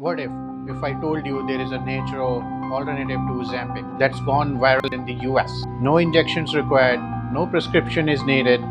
What if I told you there is a natural alternative to Ozempic that's gone viral in the US? No injections required, no prescription is needed,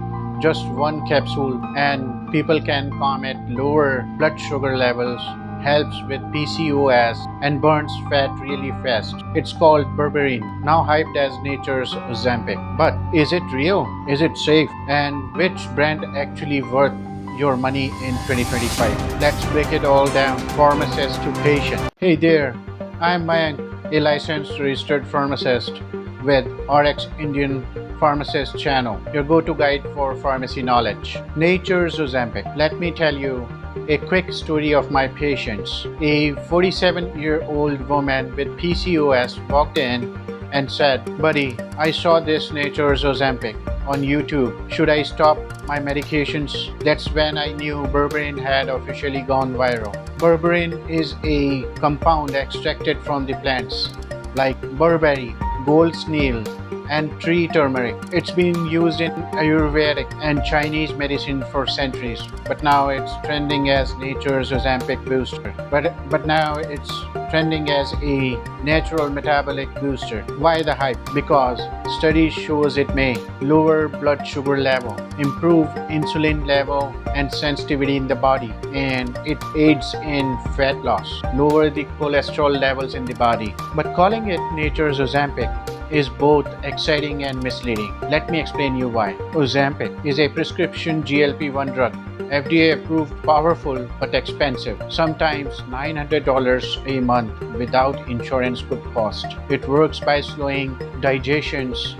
just one capsule, and people can calm it, lower blood sugar levels, helps with PCOS, and burns fat really fast. It's called Berberine, now hyped as Nature's Ozempic. But is it real? Is it safe? And which brand actually worth your money in 2025? Let's break it all down, pharmacist to patient. Hey there, I'm Mayank, a licensed registered pharmacist with RX Indian Pharmacist channel, your go-to guide for pharmacy knowledge. Nature's Ozempic. Let me tell you a quick story of my patients. A 47-year-old woman with PCOS walked in and said, "Buddy, I saw this Nature's Ozempic on YouTube. Should I stop my medications?" That's when I knew Berberine had officially gone viral. Berberine is a compound extracted from the plants like berberine, gold snail, and tree turmeric. It's been used in Ayurvedic and Chinese medicine for centuries, but now it's trending as Nature's Ozempic booster. But now it's trending as a natural metabolic booster. Why the hype? Because studies shows it may lower blood sugar level, improve insulin level and sensitivity in the body, and it aids in fat loss, lower the cholesterol levels in the body. But calling it Nature's Ozempic is both exciting and misleading. Let me explain you why. Ozempic is a prescription GLP-1 drug, FDA approved, powerful but expensive, sometimes $900 a month without insurance could cost. It works by slowing digestions,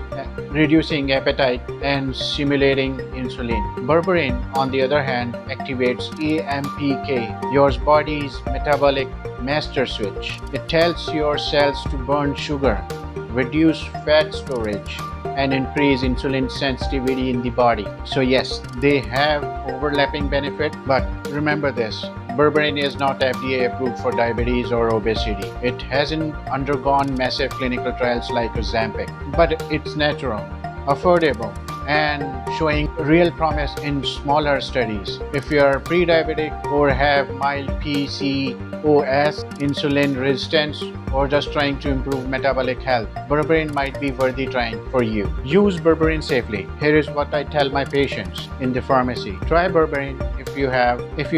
reducing appetite, and simulating insulin. Berberine, on the other hand, activates AMPK, your body's metabolic master switch. It tells your cells to burn sugar, reduce fat storage, and increase insulin sensitivity in the body. So yes, they have overlapping benefit, but remember this, Berberine is not FDA approved for diabetes or obesity. It hasn't undergone massive clinical trials like Ozempic, but it's natural, affordable, and showing real promise in smaller studies. If you are pre-diabetic or have mild PCOS, insulin resistance, or just trying to improve metabolic health, Berberine might be worthy trying for you. Use Berberine safely. Here is what I tell my patients in the pharmacy. Try Berberine if you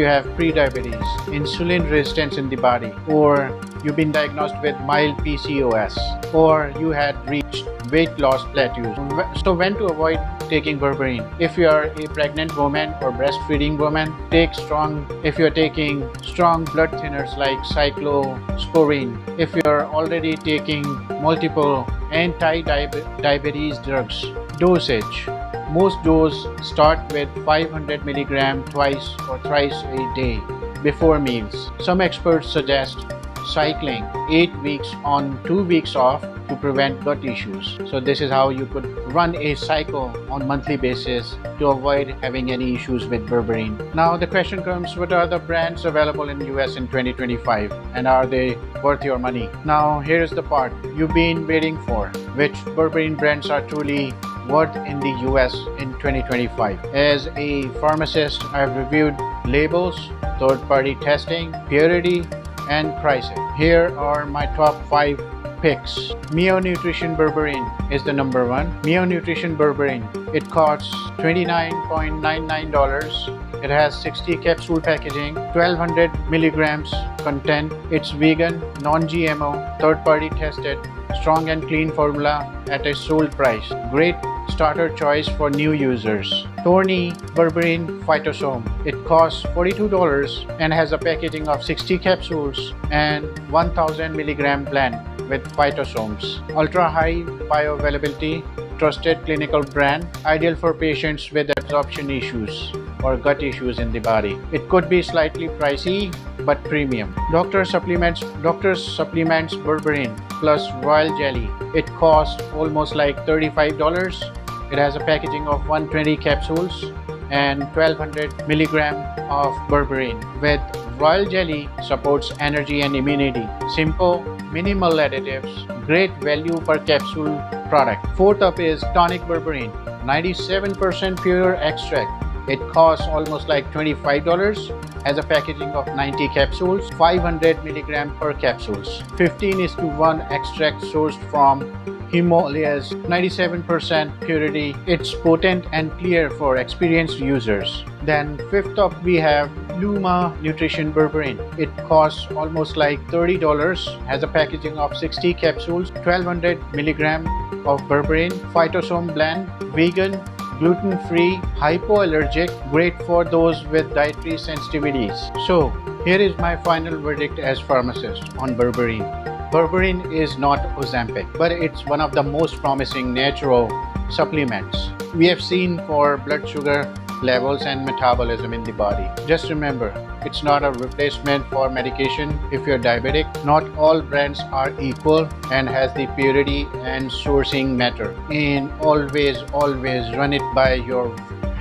have pre-diabetes, insulin resistance in the body, or you've been diagnosed with mild PCOS, or you had reached weight loss plateaus. So when to avoid taking Berberine? If you are a pregnant woman or breastfeeding woman, if you're taking strong blood thinners like cyclosporine. If you're already taking multiple anti-diabetes drugs. Dosage. Most doses start with 500 mg twice or thrice a day before meals. Some experts suggest cycling 8 weeks on, 2 weeks off to prevent gut issues. So this is how you could run a cycle on monthly basis to avoid having any issues with Berberine. Now the question comes, what are the brands available in US in 2025 and are they worth your money? Now here's the part you've been waiting for. Which Berberine brands are truly worth in the US in 2025? As a pharmacist, I've reviewed labels, third-party testing, purity, and pricing. Here are my top 5 picks. Meo Nutrition Berberine is the number one. Meo Nutrition Berberine. It costs $29.99. It has 60 capsule packaging, 1200 milligrams content. It's vegan, non-GMO, third-party tested, strong and clean formula at a sold price. Great starter choice for new users. Thorne Berberine Phytosome. It costs $42 and has a packaging of 60 capsules and 1000 milligram blend with phytosomes. Ultra high bioavailability, trusted clinical brand, ideal for patients with absorption issues or gut issues in the body. It could be slightly pricey but premium. Doctor Supplements Berberine plus Royal Jelly. It costs almost like $35. It has a packaging of 120 capsules and 1200 milligram of berberine. With Royal Jelly supports energy and immunity. Simple, minimal additives, great value per capsule product. Fourth up is Toniiq Berberine, 97% pure extract, It costs almost like $25, has a packaging of 90 capsules, 500 milligram per capsules, 15:1 extract sourced from Himalayas, 97% purity. It's potent and clear for experienced users. Then fifth up we have Luma Nutrition Berberine. It costs almost like $30, has a packaging of 60 capsules, 1200 milligram of berberine, phytosome blend, vegan, gluten-free, hypoallergic, great for those with dietary sensitivities. So here is my final verdict as pharmacist on berberine. Berberine is not Ozempic, but it's one of the most promising natural supplements we have seen for blood sugar levels and metabolism in the body. Just remember, it's not a replacement for medication if you're diabetic. Not all brands are equal and has the purity and sourcing matter. And always run it by your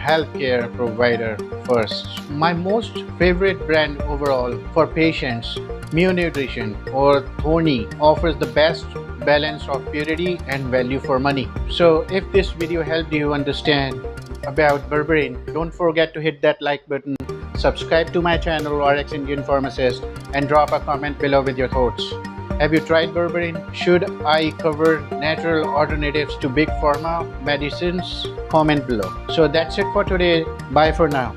healthcare provider first. My most favorite brand overall for patients, Meo Nutrition or Thorne, offers the best balance of purity and value for money. So if this video helped you understand about berberine, don't forget to hit that like button, subscribe to my channel RX Indian Pharmacist, and drop a comment below with your thoughts. Have you tried berberine? Should I cover natural alternatives to big pharma medicines? Comment below. So that's it for today. Bye for now.